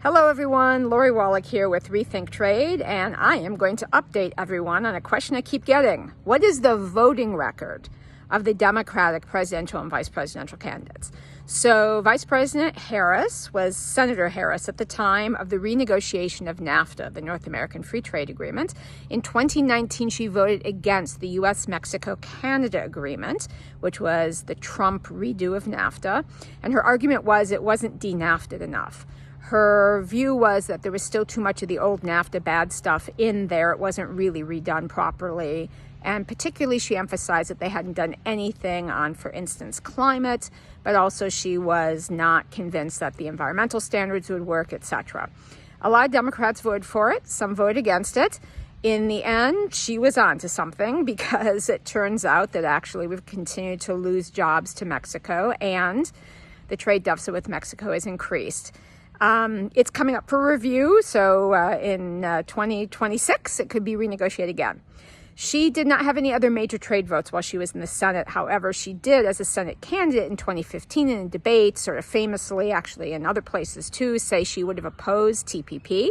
Hello everyone, Lori Wallach here with Rethink Trade, and I am going to update everyone on a question I keep getting. What is the voting record of the Democratic presidential and vice presidential candidates? So Vice President Harris was Senator Harris at the time of the renegotiation of NAFTA, the North American Free Trade Agreement. In 2019, she voted against the U.S.-Mexico-Canada Agreement, which was the Trump redo of NAFTA, and her argument was it wasn't de-NAFTA'd enough. Her view was that there was still too much of the old NAFTA bad stuff in there. It wasn't really redone properly. And particularly she emphasized that they hadn't done anything on, for instance, climate, but also she was not convinced that the environmental standards would work, etc. A lot of Democrats voted for it. Some voted against it. In the end, she was on to something because it turns out that actually we've continued to lose jobs to Mexico and the trade deficit with Mexico has increased. It's coming up for review, so in 2026, it could be renegotiated again. She did not have any other major trade votes while she was in the Senate. However, she did, as a Senate candidate in 2015 in a debate, sort of famously, actually in other places too, say she would have opposed TPP,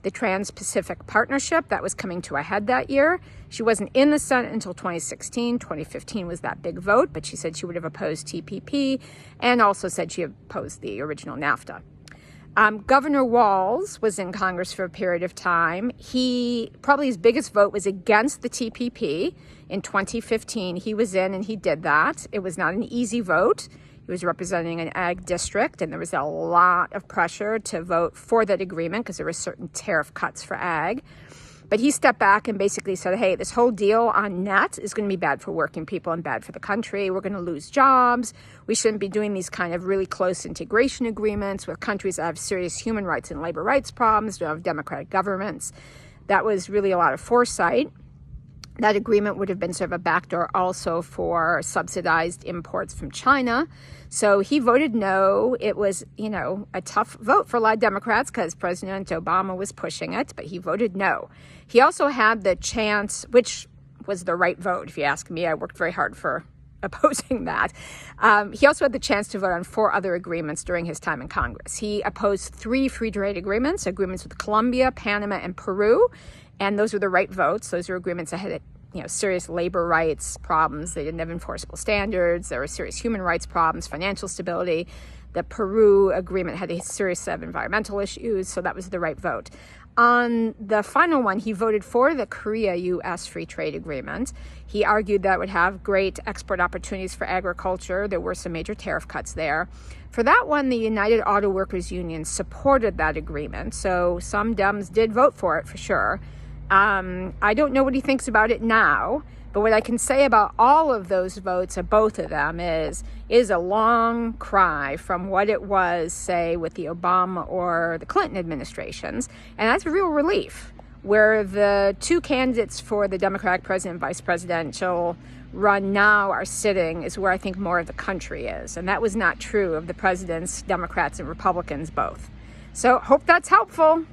the Trans-Pacific Partnership that was coming to a head that year. She wasn't in the Senate until 2016. 2015 was that big vote, but she said she would have opposed TPP and also said she opposed the original NAFTA. Governor Walz was in Congress for a period of time. Probably his biggest vote was against the TPP in 2015. He was in and he did that. It was not an easy vote. He was representing an ag district and there was a lot of pressure to vote for that agreement because there were certain tariff cuts for ag. But he stepped back and basically said, hey, this whole deal on net is going to be bad for working people and bad for the country. We're going to lose jobs. We shouldn't be doing these kind of really close integration agreements with countries that have serious human rights and labor rights problems, don't have democratic governments. That was really a lot of foresight. That agreement would have been sort of a backdoor also for subsidized imports from China. So he voted no. It was, a tough vote for a lot of Democrats because President Obama was pushing it, but he voted no. He also had the chance, which was the right vote, if you ask me. I worked very hard for opposing that. He also had the chance to vote on 4 other agreements during his time in Congress. He opposed 3 free trade agreements with Colombia, Panama, and Peru. And those were the right votes. Those were agreements that had, serious labor rights problems. They didn't have enforceable standards. There were serious human rights problems, financial stability. The Peru agreement had a serious set of environmental issues. So that was the right vote. On the final one, he voted for the Korea-U.S. Free Trade Agreement. He argued that would have great export opportunities for agriculture. There were some major tariff cuts there. For that one, the United Auto Workers Union supported that agreement. So some Dems did vote for it for sure. I don't know what he thinks about it now, but what I can say about all of those votes of both of them is a long cry from what it was, say, with the Obama or the Clinton administrations. And that's a real relief. Where the 2 candidates for the Democratic president and vice presidential run now are sitting is where I think more of the country is. And that was not true of the presidents, Democrats and Republicans both. So hope that's helpful.